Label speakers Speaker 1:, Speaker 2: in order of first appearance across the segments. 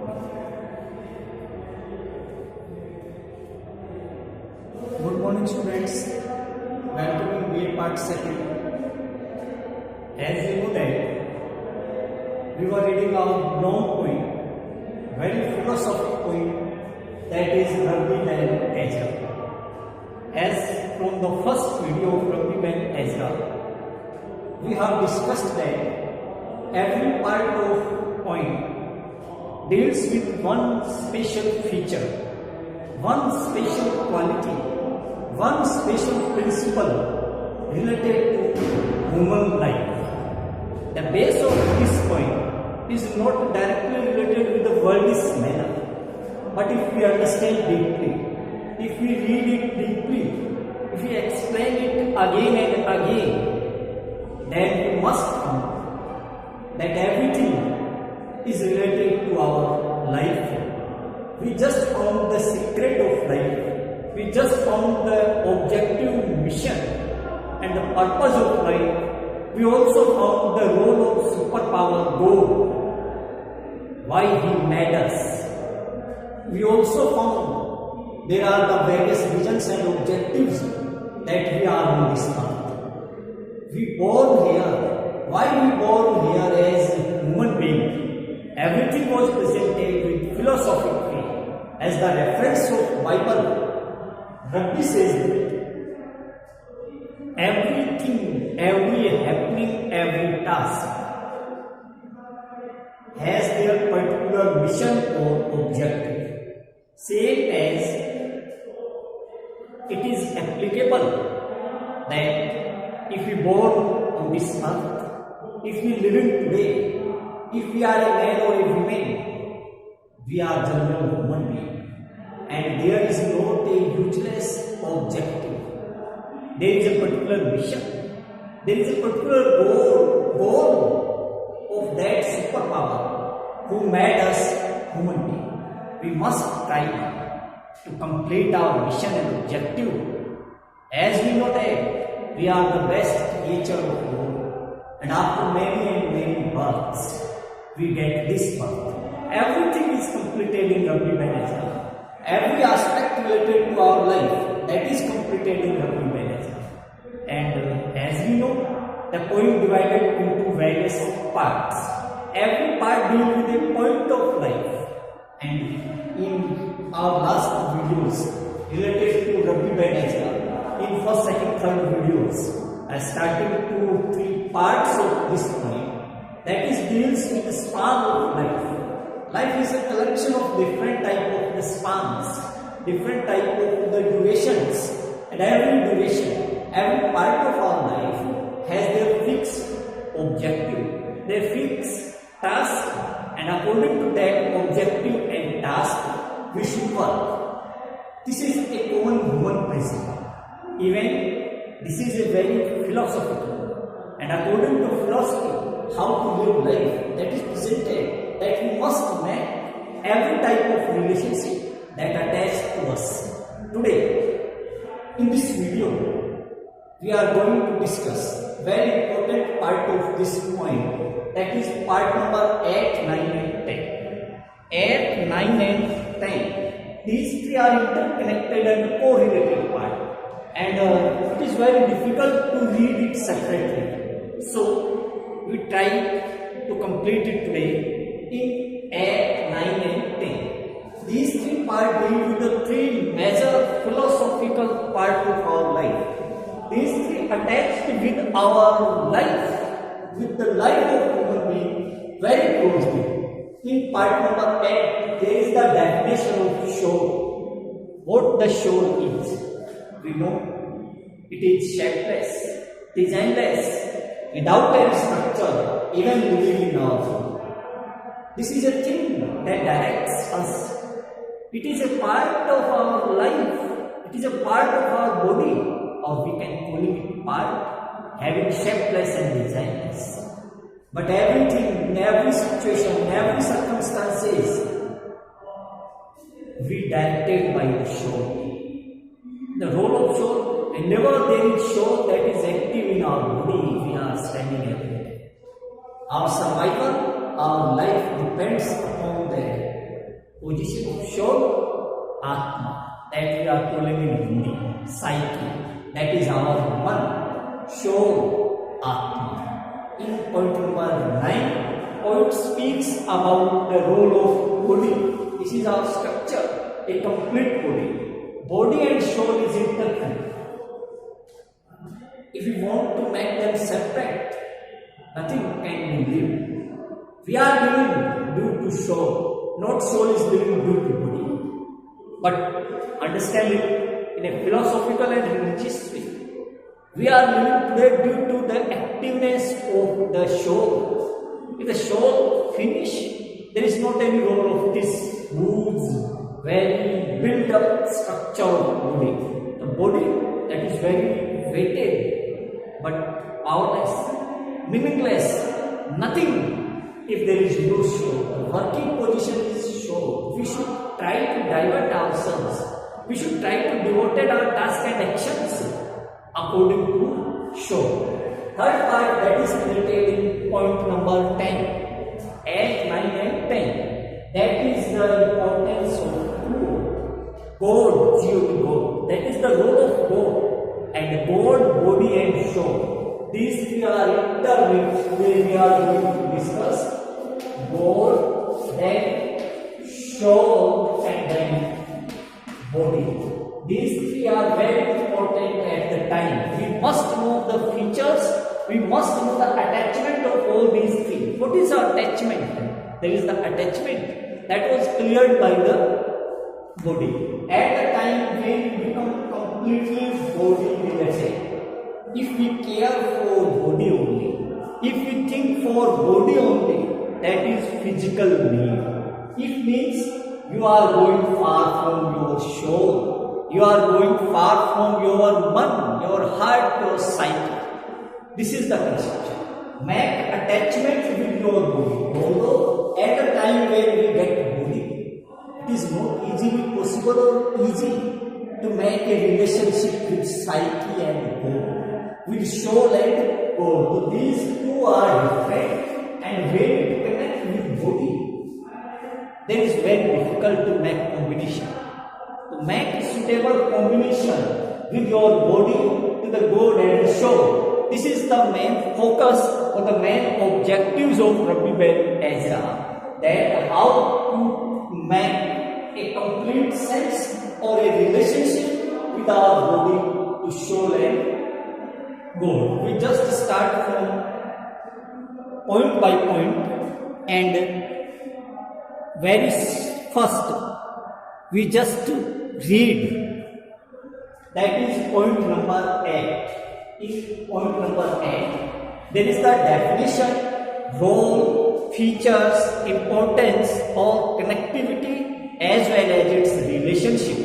Speaker 1: Good morning students, welcome in BA part 2nd. As you know that we were reading our long poem, very philosophical poem, that is Rabi Ben Ezra. As from the first video of Rabi Ben Ezra, we have discussed that every part of poem deals with one special feature, one special quality, one special principle related to human life. The base of this poem is not directly related with the worldly manner, but if we understand deeply, if we read it deeply, if we explain it again and again, then we must know that everything is related to our life. We just found the secret of life. We just found the objective mission and the purpose of life. We also found the role of superpower God, why He made us. We also found there are the various visions and objectives that we are on this earth. We born here. Why we born here as human being? Everything was presented with philosophy as the reference of Bible. Rabbi says that everything, every happening, every task has their particular mission or objective. Same as it is applicable that if we born on this earth, if we living today, if we are a man or a woman, we are general human being, and there is not a useless objective. There is a particular mission. There is a particular goal of that superpower who made us human being. We must try to complete our mission and objective. As we know that we are the best creature of God, and after many and many births, we get this birth. Everything is completed in Rabbi Ben Ezra. Every aspect related to our life, that is completed in Rabbi Ben Ezra. And as we know, the poem divided into various parts. Every part deals with a point of life. And in our last videos related to Rabbi Ben Ezra, in first, second, third videos, I started 2-3 parts of this poem that is deals with the span of life. Life is a collection of different type of the spans, different type of the durations, and every duration, every part of our life has their fixed objective, their fixed task, and according to that objective and task, we should work. This is a common human principle. Even this is a very philosophical, and according to philosophy, how to live life, that is presented that we must make every type of relationship that attached to us. Today, in this video, we are going to discuss very important part of this poem, that is part number 8, 9 and 10. 8, 9 and 10. These three are interconnected and correlated part, and it is very difficult to read it separately. So, we try to complete it today in 8, 9 and 10. These three parts deal with the three major philosophical parts of our life. These three attached with our life, with the life of human being very closely. In part number 8, there is the definition of soul. What the soul is. We know it is shapeless, designless, without any structure, even living in our soul. This is a thing that directs us. It is a part of our life. It is a part of our body, or we can call it part, having shapeless and designless. But everything, in every situation, in every circumstances, we directed by the soul. The role of soul, whenever there is soul that is active in our body, we are standing every day. Our survival, our life depends upon that. Position of soul, Atma. That we are calling in Hindi, psyche. That is our man, soul, Atma. In point number 9, poet speaks about the role of body. This is our structure, a complete body. Body and soul is interconnected. If we want to make them separate, nothing can be lived. We are living due to soul, not soul is living due to body. But understand it in a philosophical and religious way. We are living today due to the activeness of the soul. If the soul finish, there is not any role of this woods where we build up structure of body. The body that is very weighted, but powerless, meaningless, nothing if there is no soul. The working position is soul. We should try to divert ourselves. We should try to devote our tasks and actions according to soul. Third part that is related in point number 10, 8, 9 and 10. That is the importance of God, God. That is the role of God. And God, body and soul. These three are interlinked. Today we are going to discuss God, then soul and then body. These three are very important at the time. We must know the features. We must know the attachment of all these three. What is our attachment? There is the attachment that was cleared by the body. At the time when we become completely body related, if we care for body only, if we think for body only, that is physical need. It means you are going far from your soul. You are going far from your man, your heart, your psyche. This is the conception. Make attachment with your body. Although at the time when we get body, it is not easily possible or easy to make a relationship with psyche and God, with soul and God. These two are different. And when you connect with body, then it's very difficult to make combination. To make a suitable combination with your body to the God and soul. This is the main focus or the main objectives of Rabbi Ben Ezra. That how to make a complete sense or a relationship with our body to soul and God. We just start from point by point, and very first we just read, that is point number 8. In point number 8 there is the definition, role, features, importance or connectivity as well as its relationship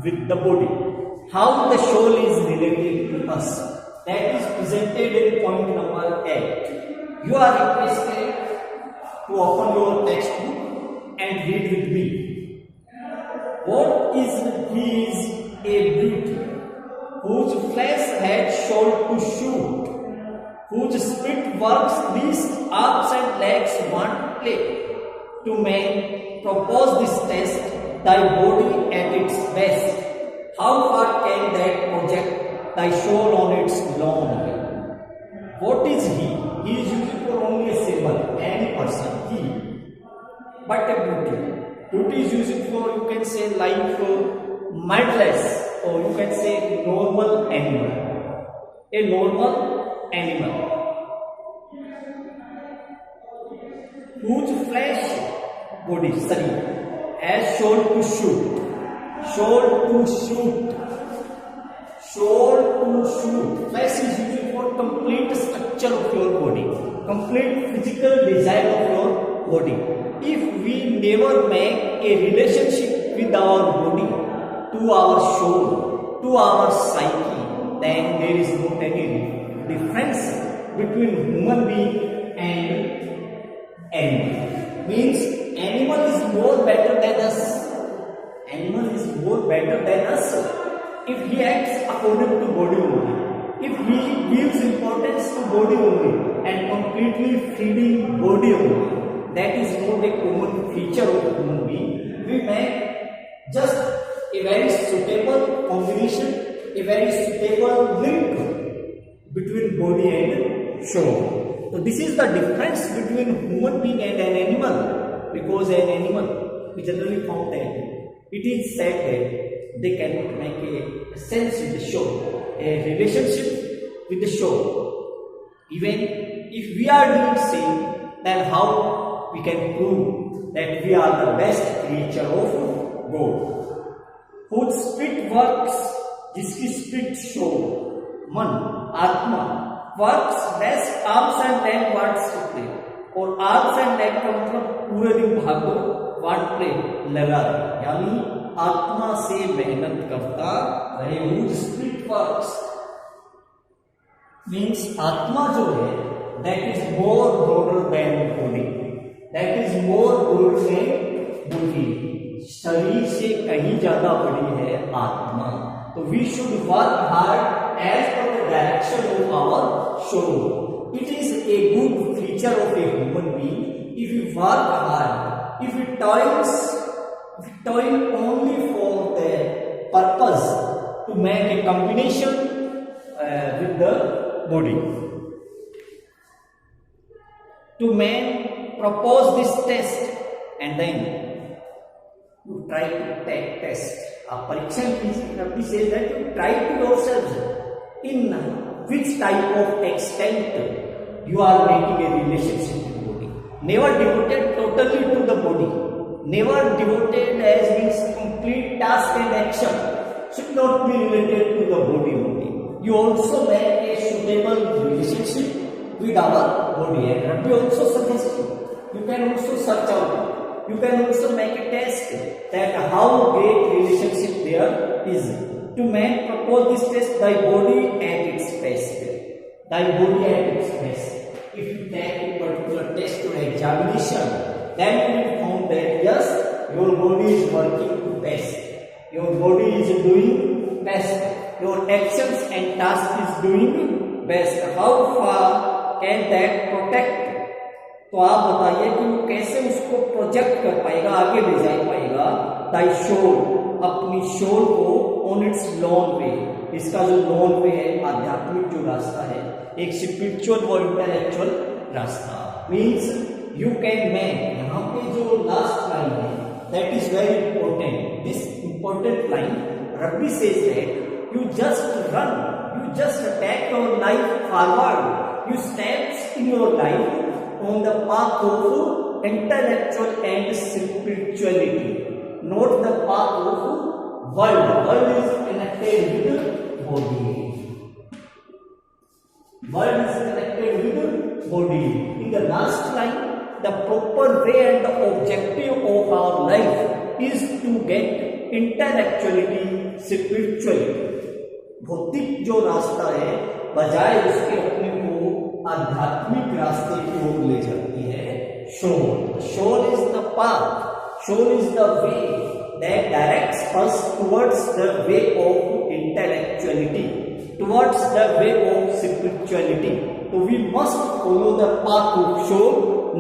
Speaker 1: with the body, how the soul is related to us. That is presented in point number 8. You are requested to open your textbook and read with me. What is he is a beauty, whose flesh had soul to shoot, whose spirit works least arms and legs want play. To man propose this test, thy body at its best. How far can that project thy soul on its long way? What is he? He is used for only a symbol, any person, he. But a beauty. Beauty is used for, you can say, like mindless, or you can say normal animal. A normal animal. Whose flesh, body, sorry, has soul to shoot. Soul to shoot. Soul to shoot. Flesh is used for complete structure of your body, complete physical design of your body. If we never make a relationship with our body, to our soul, to our psyche, then there is not any difference between human being and animal. Means animal is more better than us. Animal is more better than us if he acts according to body only. If he gives importance to body only and completely feeding body only, that is not a common feature of human being. definition, a very suitable link between body and soul. So this is the difference between human being and an animal, because an animal we generally found that it is said that they cannot make a sense with the soul, a relationship with the soul. Even if we are doing same, then how we can prove that we are the best creature of God? Whose spirit works, जिसकी spirit soul, मन, आत्मा works has arms and leg words to play, और arms and leg का मतलब पूरे दिन भागो word play लगा दे, यानी आत्मा से मेहनत करता रहे. whose spirit works means आत्मा जो है that is more broader than body, that is more broader than body. शरीर से कहीं ज्यादा बड़ी है आत्मा. तो we should work hard as per the direction of our soul. It is a good feature of a human being if you work hard, if you toil only for the purpose to make a combination with the body. To man propose this test and then you try to take test. A parikshan says that you try to yourselves in which type of extent you are making a relationship with the body. Never devoted totally to the body. Never devoted as means complete task and action should not be related to the body only. You also make a suitable relationship with our body. And Rabbi also suggests you can also search out. You can also make a test that how great relationship there is. To man propose this test, thy body at its best. Thy body at its best. If you take a particular test or examination, then you will find that yes, your body is working best. Your body is doing best. Your actions and tasks is doing best. How far can that protect? तो आप बताइए कि वो कैसे उसको project कर पाएगा, आगे ले जा पाएगा. दाई सोल, अपनी सोल को ऑन इट्स लॉन वे. इसका जो लॉन वे है, आध्यात्मिक जो रास्ता है, एक स्पिरिचुअल और इंटेलेक्चुअल रास्ता. Means you can man. यहाँ पे जो लास्ट लाइन है that is very important. This important line rabbi says that you just run, you just take your life forward, you steps in your life on the path of intellectual and spirituality, not the path of world. World is connected with body. World is connected with body. In the last line, the proper way and the objective of our life is to get intellectuality, spirituality. भौतिक जो रास्ता है बजाय उसके अपने को आध्यात्मिक रास्ते की ओर ले जाती है soul. Soul is the path, soul is the way that directs us towards the way of intellectuality, towards the way of spirituality. तो we must follow the path of soul,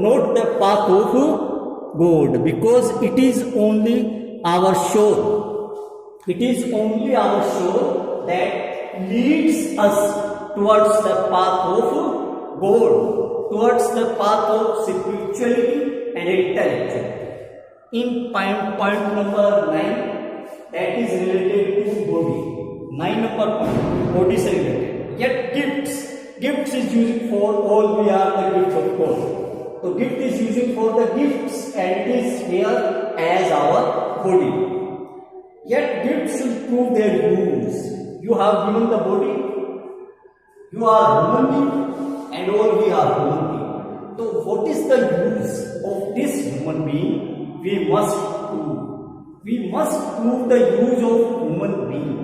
Speaker 1: not the path of God, because it is only our soul. It is only our soul that leads us towards the path of God, towards the path of spirituality and intellectuality. In point number 9, that is related to body. 9 number point, body is related. Yet gifts is used for all. We are the gifts of God. So gift is using for the gifts and it is here as our body. Yet gifts should prove their use. You have given the body. You are human being and all we are human being. So what is the use of this human being? We must prove. We must prove the use of human being.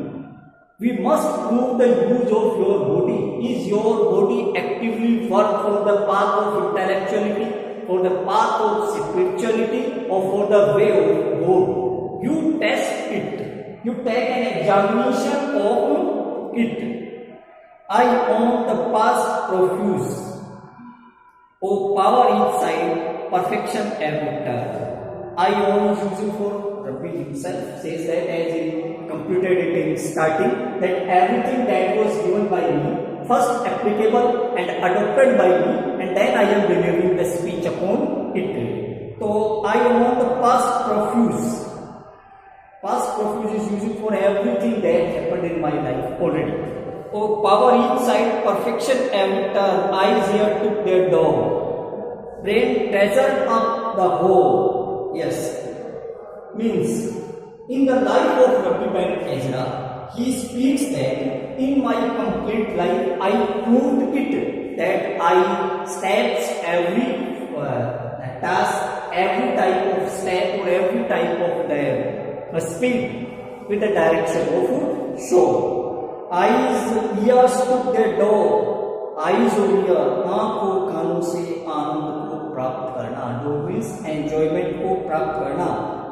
Speaker 1: We must prove the use of your body. Is your body actively work for the path of intellectuality, for the path of spirituality, or for the way of God? You test it. You take an examination of it. I own the past profuse. Oh, power inside, perfection every time. I own is using for Rabbi himself says that, as he completed it in starting, that everything that was given by me, first applicable and adopted by me, and then I am delivering the speech upon it. So I want the past profuse. Past profuse is used for everything that happened in my life already. Oh, power each side, perfection every turn, eyes here took their dog. Brain treasured up the whole. Yes. Means, in the life of Rabbi Ben Ezra, he speaks that in my complete life, I proved it that I steps every task, every type of step or every type of the speed with the direction of show. Eyes, ears took their door. Eyes और ear, आँखों कानों से आनंद को प्राप्त करना, जो means enjoyment को प्राप्त करना.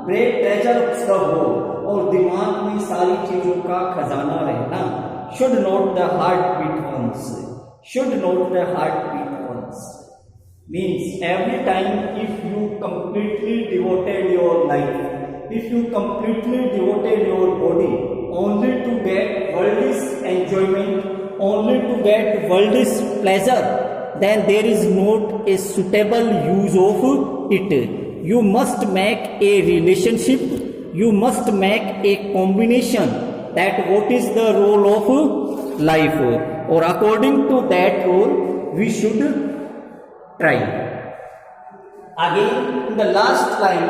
Speaker 1: ग्रेट ट्रेजर सब हो और दिमाग में सारी चीजों का खजाना रहना. Should note the heart beat once. Should note the heartbeat once. Means every time if you completely devoted your life, if you completely devoted your body only to get worldly enjoyment, only to get worldly pleasure, then there is not a suitable use of it. You must make a relationship, you must make a combination, that what is the role of life, or according to that role we should try. Again, in the last line,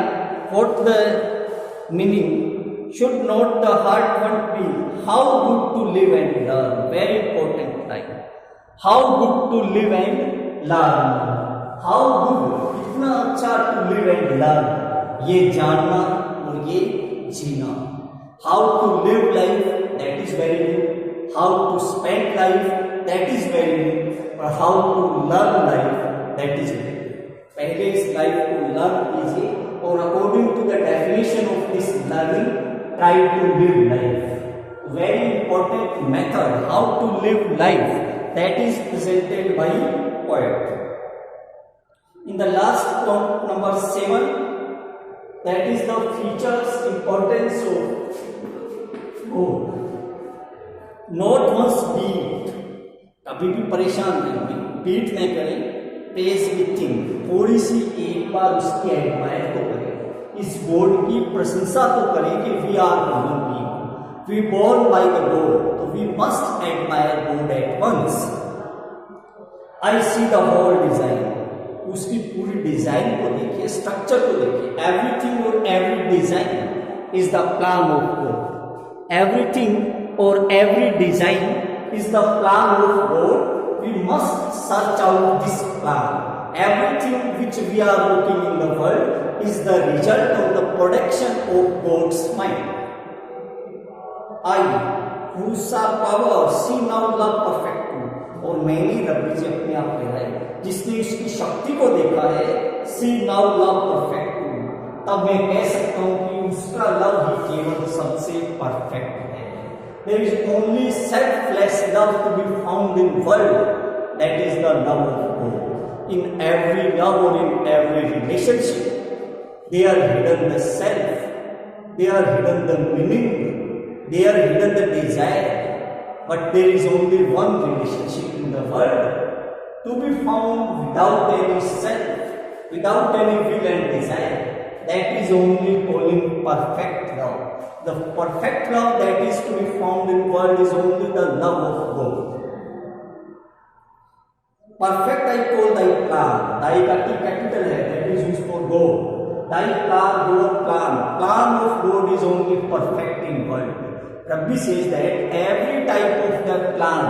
Speaker 1: what the meaning? Should not the heart want be how good to live and learn. Very important line. How good to live and learn. How good, कितना अच्छा to live and learn. ये जानना और ये जीना. How to live life, that is very good. How to spend life, that is very good. और how to learn life, that is very good. पहले इस life को लर्न कीजिए और according to the definition of this learning try to live life. Very important method how to live life, that is presented by poet. In the last point, number 7, that is the features importance of God. Not once beat. कभी भी परेशान नहीं हुए, beat नहीं करें. Praise with thing, थोड़ी सी एक बार उसकी एडमायर तो करें, इस गॉड की प्रशंसा तो करें कि we are human being, we born by the God, तो we must admire God at once. I see the whole design. उसकी पूरी डिजाइन को देखिए, स्ट्रक्चर को देखिए. एवरीथिंग और every design is the plan of God. Everything और every design is the plan of God. We must search out this plan. Everything which we are working in the world is the result of the production of God's mind. I, who saw power, see now love perfect. और मैंने रब्बी जी अपने आप कह रहे हैं, जिसने उसकी शक्ति को देखा है, see now love perfect. तब मैं कह सकता हूँ कि उसका लव ही केवल सबसे परफेक्ट है. There is only selfless love to be found in world. That is the love of God. In every love or in every relationship, they are hidden the self, they are hidden the meaning, they are hidden the desire. But there is only one relationship in the world to be found without any self, without any will and desire. That is only calling perfect love. The perfect love that is to be found in world is only the love of God. Perfect I call thy plan. Thy का T capital है, that is used for God. Thy plan, your plan of God is only perfect in world. Rabbi says that every type of the plan,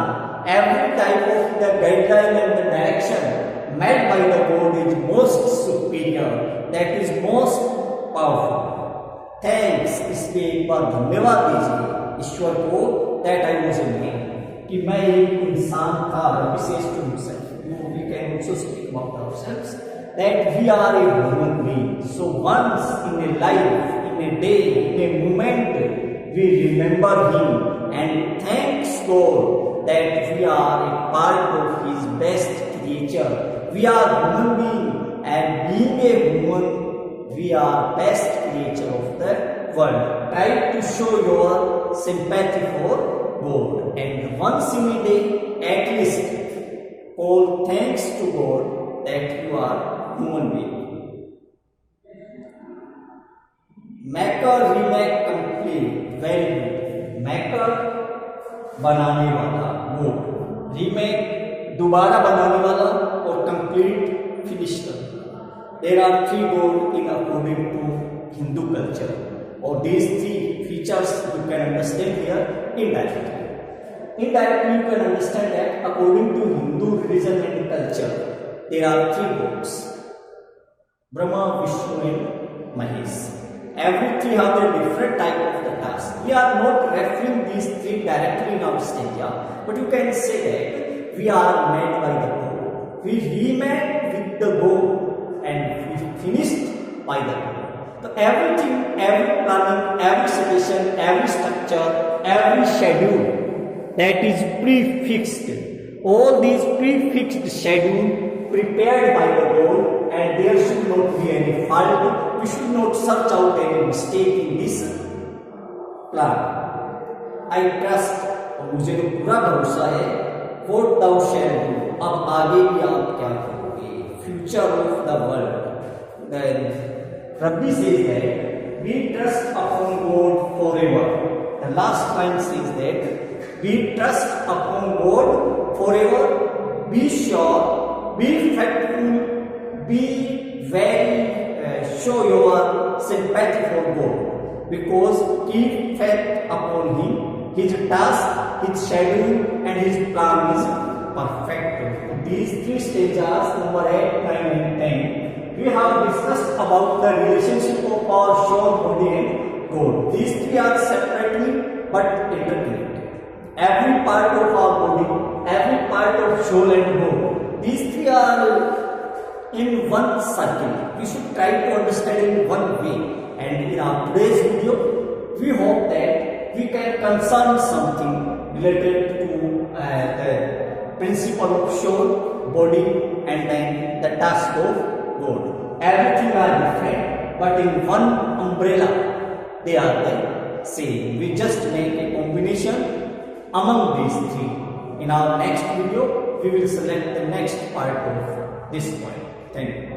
Speaker 1: every type of the guideline and the direction made by the God is most superior. That is most powerful. Thanks, इसलिए एक बार धन्यवाद दीजिए ईश्वर को, that I was a man, कि मैं एक इंसान था. विशेष to himself, we can also speak about ourselves that we are a human being. So once in a life, in a day, in a moment, we remember him and thanks God that we are a part of his best creature. We are human being, and being a woman, we are best creature of the world, try to show your sympathy for God, and once in a day at least call thanks to God that you are human being. Maker, remake, complete, very good. Maker बनाने वाला, good. Remake दोबारा बनाने वाला, और complete finish करना. There are three gods in according to Hindu culture, or these three features you can understand here indirectly. Indirectly you can understand that according to Hindu religion and culture, there are three gods: Brahma, Vishnu and Mahesh. Every three have their different type of the task. We are not referring these three directly in our stage, but you can say that we are made by the God. We remade with the God and we finished by the God. So everything, every planning, every situation, every structure, every schedule that is prefixed, all these prefixed schedule prepared by the God, and there should not be any fault. We should not search out any mistake in this plan. I trust, और मुझे तो पूरा भरोसा है, what thou shalt do, अब आगे भी आप क्या करोगे, future of the world. Then Rabbi says that we trust upon God forever. The last line says that we trust upon God forever. Be sure, be faithful, be very show your sympathy for God, because keep faith upon Him. His task, His schedule, and His plan is perfect. These three stages, number 8, 9, and 10, we have discussed about the relationship of our soul, body, and God. These three are separately but interconnected. Every part of our body, every part of soul and God, these three are in one circle. We should try to understand in one way. And in our today's video, we hope that we can concern something related to the principle of soul, body, and then the task of God. Everything are different, but in one umbrella, they are the same. We just make a combination among these three. In our next video, we will select the next part of this point. Thank you.